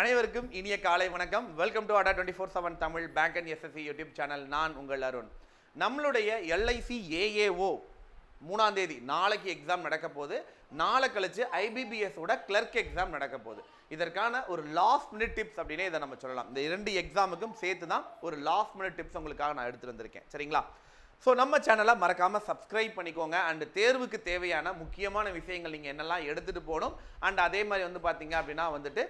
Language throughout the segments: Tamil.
அனைவருக்கும் இனிய காலை வணக்கம். வெல்கம் டு அடா 24/7 Tamil bank and SSC YouTube channel. நான் உங்கள் அருண். நம்மளுடைய எல்ஐசி ஏஏஓ 3ஆம் தேதி நாளைக்கு எக்ஸாம் நடக்க போகுது. நாளை கழிச்சு ஐபிபிஎஸ் ஓட கிளர்க் எக்ஸாம் நடக்க போகுது. இதற்கான ஒரு லாஸ்ட் மினிட் டிப்ஸ் அப்படின்னே இதை நம்ம சொல்லலாம். இந்த 2 எக்ஸாமுக்கும் சேர்த்து தான் ஒரு லாஸ்ட் மினிட் டிப்ஸ் உங்களுக்காக நான் எடுத்துட்டு வந்திருக்கேன். சரிங்களா? ஸோ நம்ம சேனலை மறக்காமல் சப்ஸ்கிரைப் பண்ணிக்கோங்க. அண்ட் தேர்வுக்கு தேவையான முக்கியமான விஷயங்கள் நீங்கள் என்னெல்லாம் எடுத்துகிட்டு போகணும். அண்ட் அதே மாதிரி வந்து பார்த்தீங்க அப்படின்னா வந்துட்டு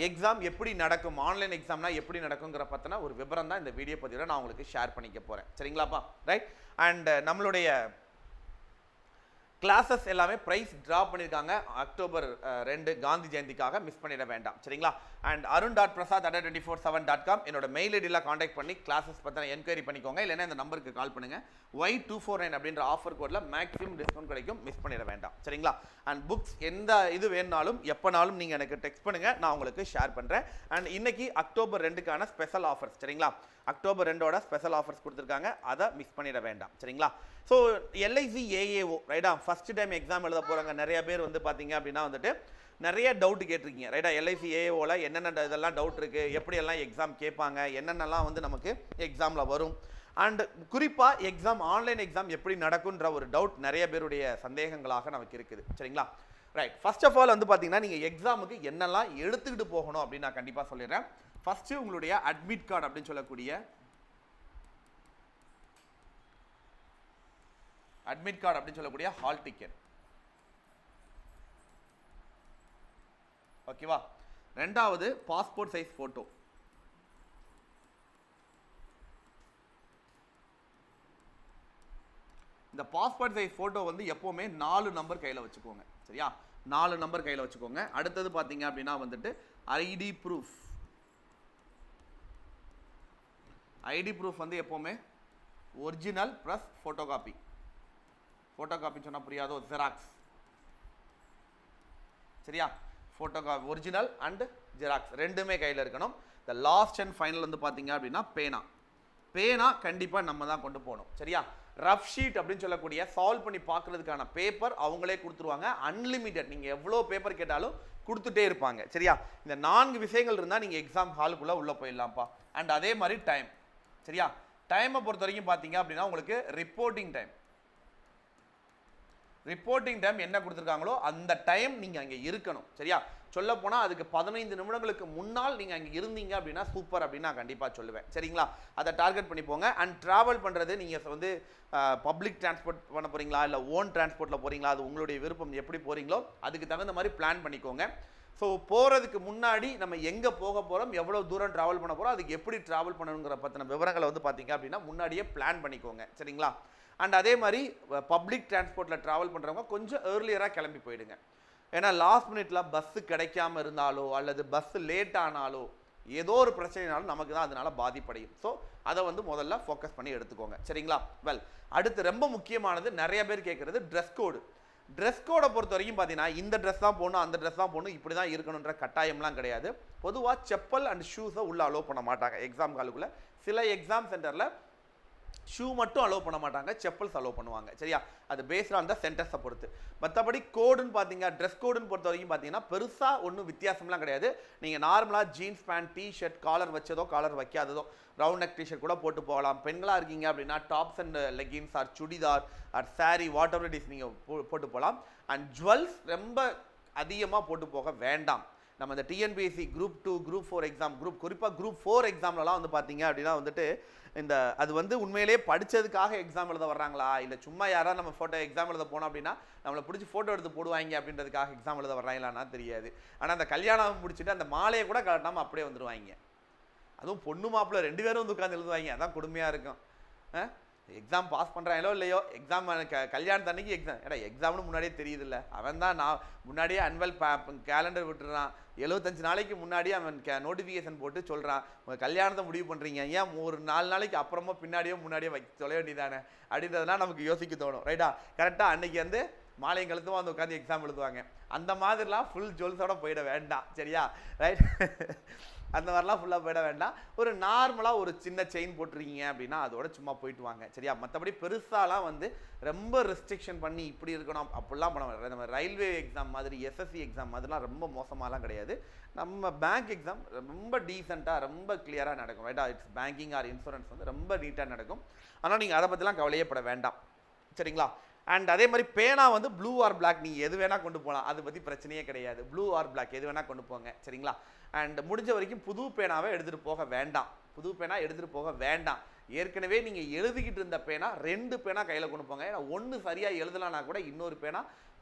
எக்ஸாம் எப்படி நடக்கும், ஆன்லைன் எக்ஸாம்னா எப்படி நடக்குங்கிற பற்றின ஒரு விவரம் தான் இந்த வீடியோ பதிவில் நான் உங்களுக்கு ஷேர் பண்ணிக்க போகிறேன். சரிங்களாப்பா? ரைட். அண்ட் நம்மளுடைய கிளாஸஸ் எல்லாமே ப்ரைஸ் ட்ராப் பண்ணியிருக்காங்க. அக்டோபர் 2 காந்தி ஜெயந்திக்காக மிஸ் பண்ணிட வேண்டாம். சரிங்களா? அண்ட் arun.prasad@247.com என்னோட மெயில் ஐடியில் காண்டாக்ட் பண்ணி கிளாஸஸ் பற்றின என்கொயரி பண்ணிக்கோங்க. இல்லைன்னா இந்த நம்பருக்கு கால் பண்ணுங்கள். Y249 அப்படின்ற ஆஃபர் கோடில் மேக்ஸிமம் டிஸ்கவுண்ட் கிடைக்கும். மிஸ் பண்ணிட வேண்டாம். சரிங்களா? அண்ட் புக்ஸ் எந்த இது வேணுனாலும் எப்போனாலும் நீங்கள் எனக்கு டெக்ஸ்ட் பண்ணுங்கள், நான் உங்களுக்கு ஷேர் பண்ணுறேன். அண்ட் இன்னைக்கு அக்டோபர் 2க்கான ஸ்பெஷல் ஆஃபர்ஸ். சரிங்களா? அக்டோபர் 2ஓட ஸ்பெஷல் ஆஃபர்ஸ் கொடுத்துருக்காங்க. அதை மிஸ் பண்ணிட வேண்டாம். சரிங்களா? ஸோ எல்ஐசி ஏஏஓ ரைட்டா, ஃபர்ஸ்ட் டைம் எக்ஸாம் எழுத போகிறாங்க. நிறைய பேர் வந்து பார்த்தீங்க அப்படின்னா வந்துட்டு நிறைய டவுட் கேட்டிருக்கீங்க. ரைட்டா? எல்ஐசி ஏஏஓவில் என்னென்ன இதெல்லாம் டவுட் இருக்குது, எப்படியெல்லாம் எக்ஸாம் கேட்பாங்க, என்னென்னலாம் வந்து நமக்கு எக்ஸாமில் வரும், அண்ட் குறிப்பாக எக்ஸாம் ஆன்லைன் எக்ஸாம் எப்படி நடக்குன்ற ஒரு டவுட் நிறைய பேருடைய சந்தேகங்களாக நமக்கு இருக்குது. சரிங்களா? ரைட். ஃபர்ஸ்ட் ஆஃப் ஆல் வந்து பார்த்தீங்கன்னா நீங்கள் எக்ஸாமுக்கு என்னெல்லாம் எடுத்துக்கிட்டு போகணும் அப்படின்னு நான் கண்டிப்பாக சொல்லிடுறேன். ஃபர்ஸ்ட்டு உங்களுடைய அட்மிட் கார்டு அப்படின்னு சொல்லக்கூடிய ஹால் டிக்கெட். ஓகேவா? ரெண்டாவது பாஸ்போர்ட் சைஸ் போட்டோ. இந்த பாஸ்போர்ட் சைஸ் போட்டோ வந்து எப்பவுமே 4 நம்பர் கையில் வச்சுக்கோங்க. சரியா? 4 நம்பர் கையில் வச்சுக்கோங்க. அடுத்தது பார்த்தீங்க அப்படின்னா வந்துட்டு ஐடி ப்ரூஃப். ஐடி ப்ரூஃப் வந்து எப்பவுமே ஒரிஜினல் ப்ளஸ் ஃபோட்டோகாப்பி. ஃபோட்டோகாப்பி சொன்னால் புரியாதோ, ஜெராக்ஸ். சரியா? ஃபோட்டோகாப்பி ஒரிஜினல் அண்ட் ஜெராக்ஸ் ரெண்டுமே கையில் இருக்கணும். இந்த லாஸ்ட் அண்ட் ஃபைனல் வந்து பார்த்தீங்க அப்படின்னா பேனா கண்டிப்பாக நம்ம தான் கொண்டு போகணும். சரியா? ரஃப் ஷீட் அப்படின்னு சொல்லக்கூடிய சால்வ் பண்ணி பார்க்கறதுக்கான பேப்பர் அவங்களே கொடுத்துருவாங்க. அன்லிமிட்டட், நீங்கள் எவ்வளோ பேப்பர் கேட்டாலும் கொடுத்துட்டே இருப்பாங்க. சரியா? இந்த 4 விஷயங்கள் இருந்தால் நீங்கள் எக்ஸாம் ஹாலுக்குள்ளே உள்ளே போயிடலாம்ப்பா. அண்ட் அதே மாதிரி டைம். சரியா? டைமை பொறுத்த வரைக்கும் பார்த்தீங்க அப்படின்னா உங்களுக்கு ரிப்போர்ட்டிங் டைம் என்ன கொடுத்துருக்காங்களோ அந்த டைம் நீங்கள் அங்கே இருக்கணும். சரியா? சொல்ல போனால் அதுக்கு 15 நிமிடங்களுக்கு முன்னால் நீங்கள் அங்கே இருந்தீங்க அப்படின்னா சூப்பர் அப்படின்னு நான் கண்டிப்பாக சொல்லுவேன். சரிங்களா? அதை டார்கெட் பண்ணி போங்க. அண்ட் ட்ராவல் பண்ணுறது நீங்கள் வந்து பப்ளிக் டிரான்ஸ்போர்ட் பண்ண போகிறீங்களா இல்லை ஓன் டிரான்ஸ்போர்ட்டில் போகிறீங்களா, அது உங்களுடைய விருப்பம். எப்படி போகிறீங்களோ அதுக்கு தகுந்த மாதிரி பிளான் பண்ணிக்கோங்க. ஸோ போகிறதுக்கு முன்னாடி நம்ம எங்கே போக போகிறோம், எவ்வளோ தூரம் ட்ராவல் பண்ண போகிறோம், அதுக்கு எப்படி ட்ராவல் பண்ணணுங்கிற பற்றின விவரங்களை வந்து பார்த்தீங்க அப்படின்னா முன்னாடியே பிளான் பண்ணிக்கோங்க. சரிங்களா? அண்ட் அதே மாதிரி பப்ளிக் டிரான்ஸ்போர்ட்டில் ட்ராவல் பண்ணுறவங்க கொஞ்சம் ஏர்லியராக கிளம்பி போயிடுங்க. ஏன்னா லாஸ்ட் மினிட்ல பஸ்ஸு கிடைக்காம இருந்தாலோ அல்லது பஸ்ஸு லேட் ஆனாலோ ஏதோ ஒரு பிரச்சனைனாலும் நமக்கு தான் அதனால பாதிப்படையும். ஸோ அதை வந்து முதல்ல ஃபோக்கஸ் பண்ணி எடுத்துக்கோங்க. சரிங்களா? வெல், அடுத்து ரொம்ப முக்கியமானது நிறைய பேர் கேட்குறது ட்ரெஸ் கோடு. ட்ரெஸ் கோடை பொறுத்த வரைக்கும் பார்த்தீங்கன்னா இந்த ட்ரெஸ் தான் போடணும், அந்த ட்ரெஸ் தான் போடணும், இப்படி தான் இருக்கணுன்ற கட்டாயம்லாம் கிடையாது. பொதுவாக செப்பல் அண்ட் ஷூஸை உள்ளே அலோவ் பண்ண மாட்டாங்க எக்ஸாம் காலுக்குள்ளே. சில எக்ஸாம் சென்டரில் ஷூ மட்டும் அலோவ் பண்ண மாட்டாங்க, செப்பல்ஸ் அலோவ் பண்ணுவாங்க. சரியா? அது பேஸ்ட் ஆன் த சென்டர்ஸை பொறுத்து. மற்றபடி கோடுன்னு பார்த்தீங்க, ட்ரெஸ் கோடுன்னு பொறுத்த வரைக்கும் பார்த்தீங்கன்னா பெருசாக ஒன்றும் வித்தியாசம்லாம் கிடையாது. நீங்கள் நார்மலாக ஜீன்ஸ் பேண்ட், டிஷர்ட், காலர் வச்சதோ காலர் வைக்காததோ, ரவுண்ட் நெக் டிஷர்ட் கூட போட்டு போகலாம். பெண்களாக இருக்கீங்க அப்படின்னா tops and leggings or churidar or sari whatever it is நீங்கள் போட்டு போகலாம். அண்ட் ஜுவல்ஸ் ரொம்ப அதிகமாக போட்டு போக வேண்டாம். நம்ம இந்த டிஎன்பிஎஸ்சி குரூப் 2 குரூப் 4 எக்ஸாம், குறிப்பாக குரூப் 4 எக்ஸாம்லலாம் வந்து பார்த்தீங்க அப்படின்னா வந்துட்டு அது வந்து உண்மையிலேயே படித்ததுக்காக எக்ஸாம் எழுத வர்றாங்களா இல்லை சும்மா யாராவது நம்ம ஃபோட்டோ எக்ஸாம் எழுத போனோம் அப்படின்னா நம்மளை பிடிச்சி ஃபோட்டோ எடுத்து போடுவாங்க அப்படின்றதுக்காக எக்ஸாம் எழுத வர்றாங்களான்னா தெரியாது. ஆனால் அந்த கல்யாணம் முடிச்சுட்டு அந்த மாலையை கூட கலட்டாமல் அப்படியே வந்துடுவாங்க. அதுவும் பொண்ணு மாப்பிள்ளை 2 பேரும் வந்து உட்காந்து எழுதுவாங்க. அதான் கொடுமையாக இருக்கும். எக்ஸாம் பாஸ் பண்ணுறாங்களோ இல்லையோ, எக்ஸாம் கல்யாணத்து அன்னைக்கு எக்ஸாம். எக்ஸாம்னு முன்னாடியே தெரியுதுல்ல, அவன் தான் நான் முன்னாடியே அன்வல் கேலண்டர் விட்டுறான். 75 நாளைக்கு முன்னாடி அவன் நோட்டிஃபிகேஷன் போட்டு சொல்கிறான் உங்கள் கல்யாணத்தை முடிவு பண்ணுறீங்க, ஏன் ஒரு 4 நாளைக்கு அப்புறமா பின்னாடியோ முன்னாடியே சொல்ல வேண்டியதானே அப்படின்றதுலாம் நமக்கு யோசிக்க தோணும். ரைட்டா? கரெக்டாக அன்னைக்கு வந்து மாலையும் கழுத்தும் வந்து உட்காந்து எக்ஸாம் எழுதுவாங்க. அந்த மாதிரிலாம் ஃபுல் ஜுவல்ஸோட போயிட வேண்டாம், சரியா? ரைட். அந்த மாதிரிலாம் ஃபுல்லாக போயிட வேண்டாம். ஒரு நார்மலாக ஒரு சின்ன செயின் போட்டிருக்கீங்க அப்படின்னா அதோட சும்மா போயிட்டு வாங்க, சரியா? மற்றபடி பெருசாலாம் வந்து ரொம்ப ரெஸ்ட்ரிக்ஷன் பண்ணி இப்படி இருக்கணும் அப்படிலாம் பண்ண வேண்டாம். நம்ம ரயில்வே எக்ஸாம் மாதிரி, எஸ்எஸ்சி எக்ஸாம் மாதிரிலாம் ரொம்ப மோசமாலாம் கிடையாது. நம்ம பேங்க் எக்ஸாம் ரொம்ப டீசெண்டாக ரொம்ப கிளியராக நடக்கும், ரைட்டா? இட்ஸ் பேங்கிங் ஆர் இன்சூரன்ஸ் வந்து ரொம்ப நீட்டாக நடக்கும். ஆனால் நீங்கள் அதை பற்றிலாம் கவலையே பட வேண்டாம், சரிங்களா? அண்ட் அதே மாதிரி பேனா வந்து ப்ளூ ஆர் பிளாக், நீங்கள் எது வேணால் கொண்டு போகலாம், அதை பற்றி பிரச்சனையே கிடையாது. ப்ளூ ஆர் பிளாக் எது வேணால் கொண்டு போங்க, சரிங்களா? அண்ட் முடிஞ்ச வரைக்கும் புது பேனாவை எடுத்துகிட்டு போக வேண்டாம். புது பேனா எடுத்துகிட்டு போக வேண்டாம். ஏற்கனவே நீங்கள் எழுதிக்கிட்டு இருந்த பேனா 2 பேனா கையில் கொண்டு போங்க. ஏன்னா ஒன்று சரியாக எழுதலான்னா கூட இன்னொரு பேனா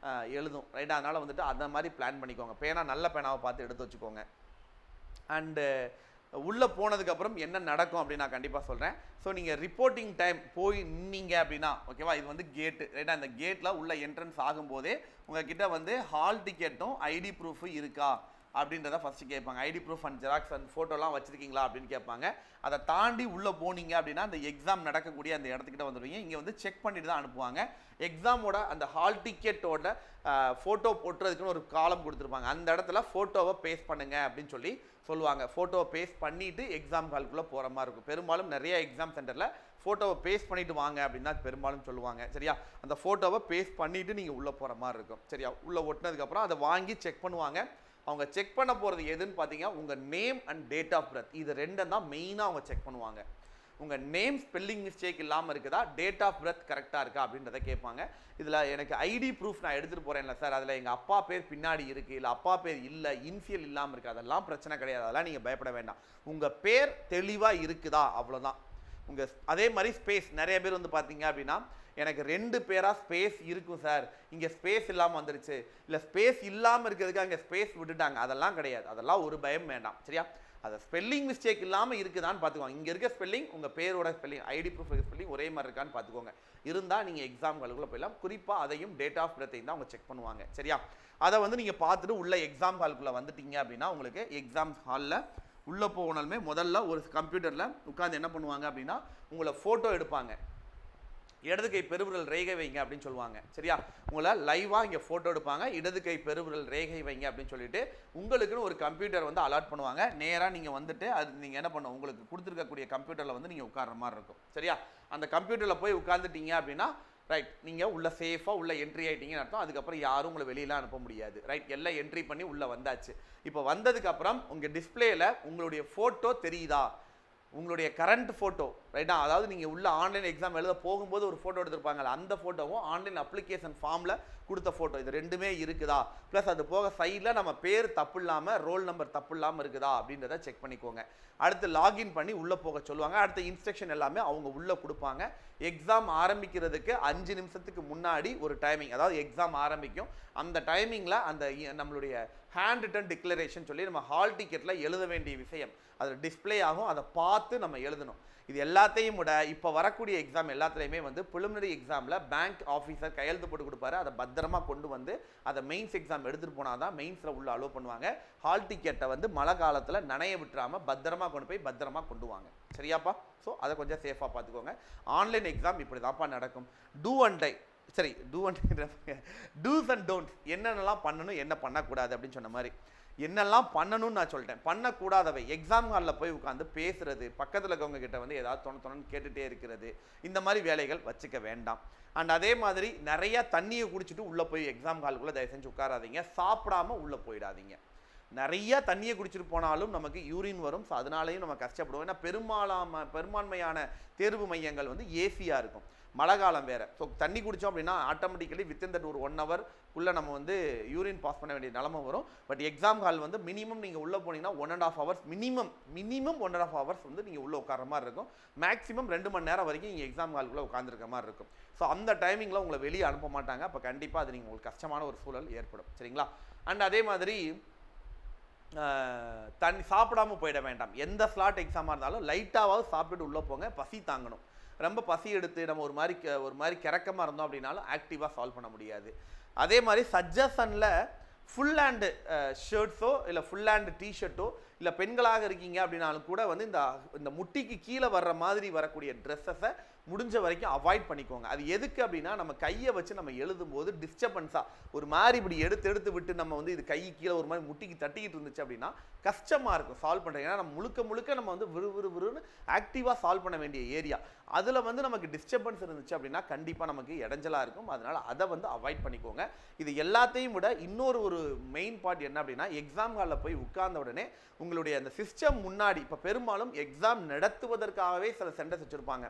எழுதும், ரைட்டா? அதனால் வந்துட்டு அந்த மாதிரி பிளான் பண்ணிக்கோங்க. பேனா நல்ல பேனாவை பார்த்து எடுத்து வச்சுக்கோங்க. அண்டு உள்ளே போனதுக்கப்புறம் என்ன நடக்கும் அப்படின்னு நான் கண்டிப்பாக சொல்கிறேன். ஸோ நீங்கள் ரிப்போர்ட்டிங் டைம் போய் நின்னீங்க அப்படின்னா, ஓகேவா? இது வந்து கேட்டு, ரைட்டா? அந்த கேட்டில் உள்ள என்ட்ரன்ஸ் ஆகும்போதே உங்ககிட்ட வந்து ஹால் டிக்கெட்டும் ஐடி ப்ரூஃபும் இருக்கா அப்படின்றத ஃபஸ்ட்டு கேட்பாங்க. ID proof and xerox and ஃபோட்டோலாம் வச்சுருக்கீங்களா அப்படின்னு கேட்பாங்க. அதை தாண்டி உள்ளே போனீங்க அப்படின்னா அந்த எக்ஸாம் நடக்கக்கூடிய அந்த இடத்துக்கிட்ட வந்துடுவீங்க. இங்கே வந்து செக் பண்ணிட்டு தான் அனுப்புவாங்க. எக்ஸாமோட அந்த ஹால் டிக்கெட்டோட ஃபோட்டோ போட்டுறதுக்குன்னு ஒரு காலம் கொடுத்துருப்பாங்க. அந்த இடத்துல ஃபோட்டோவை பேஸ்ட் பண்ணுங்க அப்படின்னு சொல்லி சொல்லுவாங்க. ஃபோட்டோவை பேஸ்ட் பண்ணிவிட்டு எக்ஸாம் ஹாலுக்குள்ளே போகிற மாதிரி இருக்கும். பெரும்பாலும் நிறைய எக்ஸாம் சென்டரில் ஃபோட்டோவை பேஸ்ட் பண்ணிவிட்டு வாங்க அப்படின்னு தான் பெரும்பாலும் சொல்லுவாங்க, சரியா? அந்த ஃபோட்டோவை பேஸ்ட் பண்ணிவிட்டு நீங்கள் உள்ளே போகிற மாதிரி இருக்கும், சரியா? உள்ளே ஒட்டினதுக்கப்புறம் அதை வாங்கி செக் பண்ணுவாங்க. அவங்க செக் பண்ண போகிறது எதுன்னு பார்த்தீங்கன்னா உங்கள் name and date of birth. இது ரெண்டும் தான் மெயினாக அவங்க செக் பண்ணுவாங்க. உங்கள் நேம் ஸ்பெல்லிங் மிஸ்டேக் இல்லாமல் இருக்குதா, டேட் ஆஃப் பர்த் கரெக்டாக இருக்கா அப்படின்றத கேட்பாங்க. இதில் எனக்கு ஐடி ப்ரூஃப் நான் எடுத்துகிட்டு போகிறேன்ல சார், அதில் எங்கள் அப்பா பேர் பின்னாடி இருக்குது, இல்லை அப்பா பேர் இல்லை, இன்சியல் இல்லாமல் இருக்குது, அதெல்லாம் பிரச்சனை கிடையாது. அதெல்லாம் நீங்கள் பயப்பட வேண்டாம். உங்கள் பேர் தெளிவாக இருக்குதா, அவ்வளோதான். அதே மாதிரி ஸ்பேஸ், நிறைய பேர் வந்து பார்த்தீங்க அப்படின்னா எனக்கு 2 பேராக ஸ்பேஸ் இருக்கும் சார், இங்கே ஸ்பேஸ் இல்லாமல் வந்துருச்சு, இல்லை ஸ்பேஸ் இல்லாமல் இருக்கிறதுக்கு அங்கே ஸ்பேஸ் விட்டுட்டாங்க, அதெல்லாம் கிடையாது. அதெல்லாம் ஒரு பயம் வேண்டாம், சரியா? அதை ஸ்பெல்லிங் மிஸ்டேக் இல்லாமல் இருக்குதான்னு பார்த்துக்கோங்க. இங்கே இருக்க ஸ்பெல்லிங் உங்கள் பேரோட ஸ்பெல்லிங், ஐடி ப்ரூஃப் ஸ்பெல்லிங் ஒரே மாதிரி இருக்கான்னு பார்த்துக்கோங்க. இருந்தால் நீங்கள் எக்ஸாம் ஹாலுக்குள்ளே போயிடலாம். குறிப்பாக அதையும் டேட் ஆஃப் பர்த்தையும் தான் அவங்க செக் பண்ணுவாங்க, சரியா? அதை வந்து நீங்கள் பார்த்துட்டு உள்ள எக்ஸாம் ஹாலுக்குள்ளே வந்துட்டீங்க அப்படின்னா உங்களுக்கு எக்ஸாம் ஹாலில் உள்ளே போகணுமே முதல்ல ஒரு கம்ப்யூட்டரில் உட்காந்து என்ன பண்ணுவாங்க அப்படின்னா உங்களை ஃபோட்டோ எடுப்பாங்க. இடது கை பெருவிரல் ரேகை வைங்க அப்படின்னு சொல்லுவாங்க, சரியா? உங்களை லைவாக இங்கே ஃபோட்டோ எடுப்பாங்க. இடது கை பெருவிரல் ரேகை வைங்க அப்படின்னு சொல்லிட்டு உங்களுக்குன்னு ஒரு கம்ப்யூட்டர் வந்து அலாட் பண்ணுவாங்க. நேராக நீங்கள் வந்துட்டு அது நீங்கள் என்ன பண்ணுவோம், உங்களுக்கு கொடுத்துருக்கக்கூடிய கம்ப்யூட்டரில் வந்து நீங்கள் உட்கார்ற மாதிரி இருக்கும், சரியா? அந்த கம்ப்யூட்டரில் போய் உட்காந்துட்டீங்க அப்படின்னா ரைட், நீங்கள் உள்ள சேஃபாக உள்ள என்ட்ரி ஆகிட்டீங்கன்னு அர்த்தம். அதுக்கப்புறம் யாரும் உங்களை வெளியெலாம் அனுப்ப முடியாது, ரைட்? எல்லாம் என்ட்ரி பண்ணி உள்ளே வந்தாச்சு. இப்போ வந்ததுக்கப்புறம் உங்கள் டிஸ்பிளேயில் உங்களுடைய ஃபோட்டோ தெரியுதா, உங்களுடைய கரண்ட் ஃபோட்டோ, ரைட்டா? அதாவது நீங்கள் உள்ள ஆன்லைன் எக்ஸாம் எழுத போகும்போது ஒரு ஃபோட்டோ எடுத்திருப்பாங்கல்ல, அந்த ஃபோட்டோவும் ஆன்லைன் அப்ளிகேஷன் ஃபார்மில் கொடுத்த ஃபோட்டோ, இது ரெண்டுமே இருக்குதா? ப்ளஸ் அது போக சைடில் நம்ம பேர் தப்பு இல்லாமல் ரோல் நம்பர் தப்பு இல்லாமல் இருக்குதா அப்படின்றத செக் பண்ணிக்கோங்க. அடுத்து லாகின் பண்ணி உள்ளே போக சொல்லுவாங்க. அடுத்த இன்ஸ்ட்ரக்ஷன் எல்லாமே அவங்க உள்ளே கொடுப்பாங்க. எக்ஸாம் ஆரம்பிக்கிறதுக்கு 5 நிமிஷத்துக்கு முன்னாடி ஒரு டைமிங், அதாவது எக்ஸாம் ஆரம்பிக்கும் அந்த டைமிங்கில் அந்த நம்மளுடைய ஹேண்ட் ரிட்டன் டிக்ளரேஷன் சொல்லி நம்ம ஹால் டிக்கெட்டில் எழுத வேண்டிய விஷயம் அதில் டிஸ்பிளே ஆகும். அதை பார்த்து நம்ம எழுதணும். இது எல்லாத்தையும் விட இப்போ வரக்கூடிய எக்ஸாம் எல்லாத்துலேயுமே வந்து ப்ரிலிமினரி எக்ஸாமில் பேங்க் ஆஃபீஸர் கையெழுத்து போட்டு கொடுப்பாரு. அதை பத்திரமா கொண்டு வந்து அதை மெயின்ஸ் எக்ஸாம் எடுத்துகிட்டு போனால் தான் மெயின்ஸில் உள்ள அலோவ் பண்ணுவாங்க. ஹால் டிக்கெட்டை வந்து மழை காலத்தில் நனைய விட்டுறாமல் பத்திரமா கொண்டு போய் பத்திரமா கொண்டு வாங்க, சரியாப்பா? ஸோ அதை கொஞ்சம் சேஃபாக பார்த்துக்கோங்க. ஆன்லைன் எக்ஸாம் இப்படி தான்ப்பா நடக்கும். டூ அண்ட் டை, சரி, டூஸ் அண்ட் டோன்ட்ஸ், என்னென்னலாம் பண்ணணும் என்ன பண்ணக்கூடாது அப்படின்னு சொன்ன மாதிரி என்னெல்லாம் பண்ணணும்னு நான் சொல்லிட்டேன். பண்ணக்கூடாதவை, எக்ஸாம் ஹாலில் போய் உட்காந்து பேசுறது, பக்கத்தில் இருக்கவங்க கிட்ட வந்து ஏதாவது தொணன்னு கேட்டுகிட்டே இருக்கிறது, இந்த மாதிரி வேலைகள் வச்சுக்க வேண்டாம். அண்ட் அதே மாதிரி நிறையா தண்ணியை குடிச்சிட்டு உள்ளே போய் எக்ஸாம் ஹாலுக்குள்ளே தயவு செஞ்சு உட்காராதீங்க. சாப்பிடாமல் உள்ளே போயிடாதீங்க. நிறைய தண்ணியை குடிச்சிட்டு போனாலும் நமக்கு யூரின் வரும். ஸோ அதனாலையும் நம்ம கஷ்டப்படுவோம். ஏன்னா பெரும்பான்மையான தேர்வு மையங்கள் வந்து ஏசியாக இருக்கும். மழை காலம் வேறு. ஸோ தண்ணி குடித்தோம் அப்படின்னா ஆட்டோமேட்டிக்கலி வித்தின் தட் ஒரு 1 ஹவர்க்குள்ளே நம்ம வந்து யூரின் பாஸ் பண்ண வேண்டிய நிலமை வரும். பட் எக்ஸாம் ஹால் வந்து மினிமம் நீங்கள் உள்ளே போனீங்கன்னா 1.5 ஹவர்ஸ், மினிமம் 1.5 ஹவர்ஸ் வந்து நீங்கள் உள்ளே உட்கார மாதிரி இருக்கும். மேக்ஸிமம் 2 மணி நேரம் வரைக்கும் நீங்கள் எக்ஸாம் ஹாலுக்குள்ளே உட்காந்துருக்க மாதிரி இருக்கும். ஸோ அந்த டைமிங்கில் உங்களை வெளியே அனுப்ப மாட்டாங்க. அப்போ கண்டிப்பாக அது நீங்கள் உங்களுக்கு கஷ்டமான ஒரு சூழல் ஏற்படும், சரிங்களா? அண்ட் அதே மாதிரி தண்ணி சாப்பிடாமல் போயிட வேண்டாம். எந்த ஸ்லாட் எக்ஸாமாக இருந்தாலும் லைட்டாவது சாப்பிட்டு உள்ளே போங்க. பசி தாங்கணும். ரொம்ப பசி எடுத்து நம்ம ஒரு மாதிரி கிறக்கமாக இருந்தோம் அப்படின்னாலும் ஆக்டிவாக சால்வ் பண்ண முடியாது. அதே மாதிரி சஜஷனில் ஃபுல் ஹேண்டு ஷர்ட்ஸோ இல்லை ஃபுல் ஹேண்டு டிஷர்ட்டோ இல்லை பெண்களாக இருக்கீங்க அப்படின்னாலும் கூட வந்து இந்த முட்டிக்கு கீழே வர்ற மாதிரி வரக்கூடிய ட்ரெஸ்ஸஸை முடிஞ்ச வரைக்கும் அவாய்ட் பண்ணிக்கோங்க. அது எதுக்கு அப்படின்னா நம்ம கையை வச்சு நம்ம எழுதும் போது டிஸ்டர்பன்ஸாக ஒரு மாதிரி இப்படி எடுத்து விட்டு நம்ம வந்து இது கை கீழே ஒரு மாதிரி முட்டிக்கு தட்டிக்கிட்டு இருந்துச்சு அப்படின்னா கஷ்டமாக இருக்கும் சால்வ் பண்ணுறது. ஏன்னா நம்ம முழுக்க நம்ம வந்து விறுவிறுன்னு ஆக்டிவாக சால்வ் பண்ண வேண்டிய ஏரியா. அதில் வந்து நமக்கு டிஸ்டர்பன்ஸ் இருந்துச்சு அப்படின்னா கண்டிப்பாக நமக்கு இடைஞ்சலாக இருக்கும். அதனால் அதை வந்து அவாய்ட் பண்ணிக்கோங்க. இது எல்லாத்தையும் விட இன்னொரு மெயின் பார்ட் என்ன அப்படின்னா, எக்ஸாம் ஹாலில் போய் உட்கார்ந்த உடனே உங்களுடைய அந்த சிஸ்டம் முன்னாடி இப்போ பெரும்பாலும் எக்ஸாம் நடத்துவதற்காகவே சில சென்டர்ஸ் வச்சுருப்பாங்க.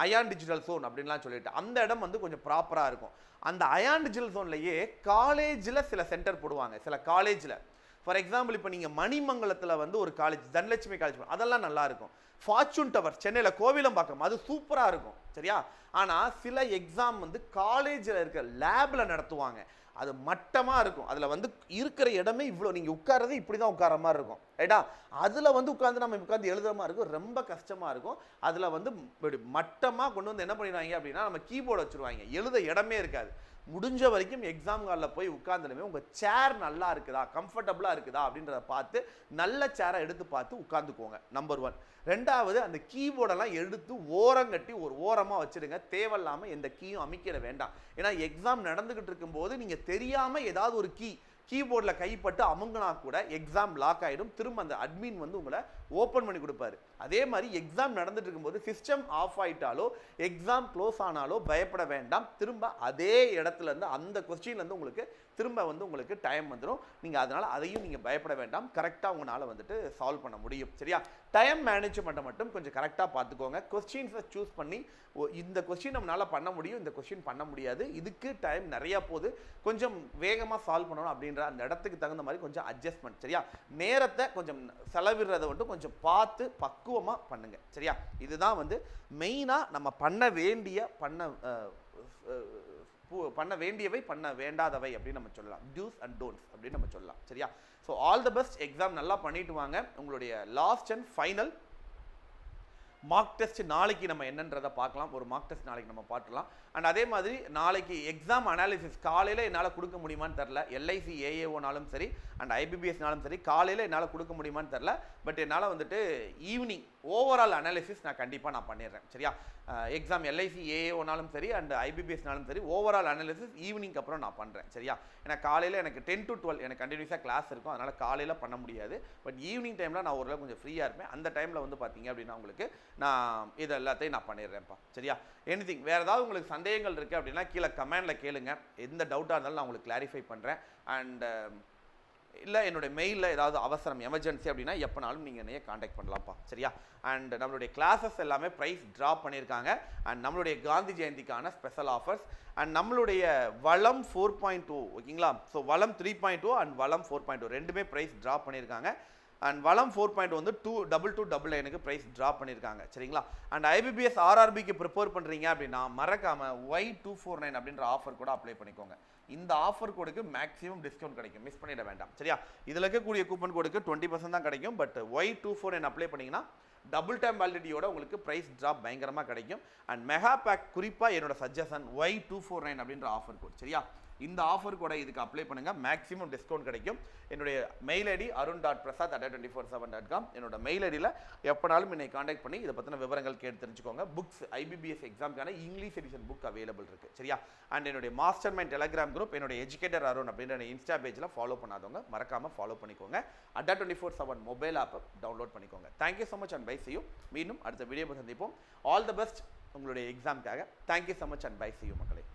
அயான் டிஜிட்டல் ஜோன் அப்படின்லாம் சொல்லிட்டு அந்த இடம் வந்து கொஞ்சம் ப்ராப்பராக இருக்கும். அந்த அயான் டிஜிட்டல் ஜோன்லேயே காலேஜில் சில சென்டர் போடுவாங்க. சில காலேஜில் ஃபார் எக்ஸாம்பிள் இப்போ நீங்கள் மணிமங்கலத்தில் வந்து ஒரு காலேஜ், தனலட்சுமி காலேஜ், அதெல்லாம் நல்லா இருக்கும். ஃபார்ச்சூன் டவர் சென்னையில் கோவிலம்பாக்கம், அது சூப்பராக இருக்கும். சரியா? ஆனால் சில எக்ஸாம் வந்து காலேஜில் இருக்க லேபில் நடத்துவாங்க. அது மட்டமாக இருக்கும். அதில் வந்து இருக்கிற இடமே இவ்வளோ, நீங்கள் உட்கார்றது இப்படி தான் உட்கார மாதிரி இருக்கும். ரைட்டா? அதில் வந்து நம்ம உட்காந்து எழுதுற மாதிரி இருக்கும். ரொம்ப கஷ்டமாக இருக்கும். அதில் வந்து மட்டமாக கொண்டு வந்து என்ன பண்ணிடுவாங்க அப்படின்னா நம்ம கீபோர்டு வச்சுருவாங்க. எழுத இடமே இருக்காது. முடிஞ்ச வரைக்கும் எக்ஸாம் ஹாலில் போய் உட்கார்ந்துடுமே உங்கள் சேர் நல்லா இருக்குதா, கம்ஃபர்டபுளாக இருக்குதா அப்படின்றத பார்த்து நல்ல சேரை எடுத்து பார்த்து உட்காந்துக்கோங்க. நம்பர் 1. ரெண்டாவது, அந்த கீபோர்டெல்லாம் எடுத்து ஓரங்கட்டி ஒரு ஓரமாக வச்சுடுங்க. தேவையில்லாமல் எந்த கீயும் அமைக்கிற வேண்டாம். ஏன்னா எக்ஸாம் நடந்துகிட்டு இருக்கும்போது நீங்கள் தெரியாமல் ஏதாவது ஒரு கீபோர்டில் கைப்பட்டு அமுங்கினா கூட எக்ஸாம் லாக் ஆகிடும். திரும்ப அந்த அட்மின் வந்து உங்களை ஓப்பன் பண்ணி கொடுப்பாரு. அதே மாதிரி எக்ஸாம் நடந்துட்டு இருக்கும்போது சிஸ்டம் ஆஃப் ஆகிட்டாலோ எக்ஸாம் க்ளோஸ் ஆனாலோ பயப்பட வேண்டாம். திரும்ப அதே இடத்துல இருந்து அந்த கொஸ்டின்லேருந்து உங்களுக்கு திரும்ப வந்து உங்களுக்கு டைம் வந்துடும். நீங்கள் அதனால் அதையும் நீங்கள் பயப்பட வேண்டாம். கரெக்டாக உங்களால் வந்துட்டு சால்வ் பண்ண முடியும். சரியா? டைம் மேனேஜ்மெண்ட்டை மட்டும் கொஞ்சம் கரெக்டாக பார்த்துக்கோங்க. கொஸ்டின்ஸை சூஸ் பண்ணி இந்த கொஸ்டின் நம்மளால் பண்ண முடியும், இந்த கொஸ்டின் பண்ண முடியாது, இதுக்கு டைம் நிறையா போகுது, கொஞ்சம் வேகமாக சால்வ் பண்ணணும் அப்படின்ற அந்த இடத்துக்கு தகுந்த மாதிரி கொஞ்சம் அட்ஜஸ்ட்மெண்ட். சரியா? நேரத்தை கொஞ்சம் செலவிடுறதை மட்டும் கொஞ்சம் பார்த்து பக்குவமாக பண்ணுங்க. சரியா? இதுதான் வந்து மெயினாக நம்ம பண்ண வேண்டியவை, பண்ண வேண்டாதவை அப்படின்னு நம்ம சொல்லலாம். டூஸ் அண்ட் டோன்ட்ஸ் அப்படின்னு நம்ம சொல்லலாம். சரியா? So all the best. Exam நல்லா பண்ணிட்டு வாங்க. உங்களுடைய last and final mark test நாளைக்கு நம்ம என்னன்றதை பார்க்கலாம். ஒரு மார்க் டெஸ்ட் நாளைக்கு நம்ம பார்த்துக்கலாம். அண்ட் அதே மாதிரி நாளைக்கு எக்ஸாம் அனாலிசிஸ் காலையில் என்னால் கொடுக்க முடியுமான்னு தெரில. எல்ஐசி ஏஏஓனாலும் சரி அண்ட் ஐபிபிஎஸ்னாலும் சரி காலையில் என்னால் கொடுக்க முடியுமான்னு தெரில. பட் என்னால் வந்துட்டு ஈவினிங் ஓவரால் அனாலிசிஸ் நான் கண்டிப்பாக பண்ணிடுறேன். சரியா? எக்ஸாம் எல்ஐசி ஏஏஓனாலும் சரி அண்ட் ஐபிபிஎஸ்னாலும் சரி ஓவரால் அனாலிசிஸ் ஈவினிங்க்கு அப்புறம் நான் பண்ணுறேன். சரியா? ஏன்னா காலையில் எனக்கு 10 to 12 எனக்கு கண்டினியூஸாக கிளாஸ் இருக்கும். அதனால் காலையில் பண்ண முடியாது. பட் ஈவினிங் டைமில் நான் ஓரளவு கொஞ்சம் ஃப்ரீயாக இருப்பேன். அந்த டைமில் வந்து பார்த்தீங்க அப்படின்னா உங்களுக்கு நான் இது எல்லாத்தையும் நான் பண்ணிடுறேன்ப்பா. சரியா? எனிதிங் வேறு ஏதாவது உங்களுக்கு சந்தேகங்கள் இருக்குது அப்படின்னா கீழே கமெண்டில் கேளுங்க. எந்த டவுட்டாக இருந்தாலும் நான் உங்களுக்கு கிளாரிஃபை பண்ணுறேன். அண்ட் இல்லை என்னுடைய மெயிலில் ஏதாவது அவசரம் எமர்ஜென்சி அப்படின்னா எப்போனாலும் நீங்கள் என்னைய காண்டாக்ட் பண்ணலாம்ப்பா. சரியா? அண்ட் நம்மளுடைய கிளாஸஸ் எல்லாமே ப்ரைஸ் ட்ராப் பண்ணியிருக்காங்க. அண்ட் நம்மளுடைய காந்தி ஜெயந்திக்கான ஸ்பெஷல் ஆஃபர்ஸ் அண்ட் நம்மளுடைய வளம் 4.2 ஓகேங்களா? ஸோ வளம் 3.2 அண்ட் வளம் 4.2 ரெண்டுமே ப்ரைஸ் ட்ராப் பண்ணியிருக்காங்க. அண்ட் வளம் 4.2 வந்து 2299 ப்ரைஸ் ட்ராப் பண்ணியிருக்காங்க. சரிங்களா? அண்ட் ஐபிபிஎஸ் ஆர்ஆர்பிக்கு ப்ரிப்பேர் பண்ணுறீங்க அப்படின்னா மறக்காமல் Y249 அப்படின்ற ஆஃபர் கூட அப்ளை பண்ணிக்கோங்க. இந்த ஆஃபர் கோடுக்கு மேக்ஸிமம் டிஸ்கவுண்ட் கிடைக்கும். மிஸ் பண்ணிட வேண்டாம். சரியா? இதில் இருக்கக்கூடிய கூப்பன் கோடுக்கு 20% தான் கிடைக்கும். பட் Y249 அப்ளை பண்ணிங்கன்னா டபுள் டைம் வேலிடிட்டியோட உங்களுக்கு ப்ரைஸ் ட்ராப் பயங்கரமாக கிடைக்கும். அண்ட் மெகா பேக் குறிப்பாக என்னோட சஜஷன் Y249 அப்படின்ற ஆஃபர் கோட். சரியா? இந்த ஆஃபர் கூட இதுக்கு அப்ளை பண்ணுங்க. மேக்ஸிமம் டிஸ்கவுண்ட் கிடைக்கும். என்னுடைய மெயில் ஐடி arun.prasad@247.com. என்னோட மெயில் ஐடியில் எப்போனாலும் என்னை காண்டாக்ட் பண்ணி இதை பற்றின விவரங்கள் கேட்டு தெரிஞ்சுக்கோங்க. புக்ஸ் ஐபிபிஎஸ் எக்ஸாமுக்கான இங்கிலீஷ் எடிஷன் புக் அவைலபிள் இருக்குது. சரியா? அண்ட் என்னுடைய மாஸ்டர் மைண்ட் டெலிகிராம் குரூப் என்னுடைய எஜுகேட்டர் அருண் அப்படின்ற இன்ஸ்டா பேஜில் ஃபாலோ பண்ணாதவங்க மறக்காமல் ஃபாலோ பண்ணிக்கோங்க. Adda247 மொபைல் ஆப்பை டவுன்லோட் பண்ணிக்கோங்க. Thank you so much and bye see you. மீண்டும் அடுத்த வீடியோ சந்திப்போம். ஆல் தி பெஸ்ட் உங்களுடைய எக்ஸாமுக்காக. Thank you so much and bye see you மக்களே.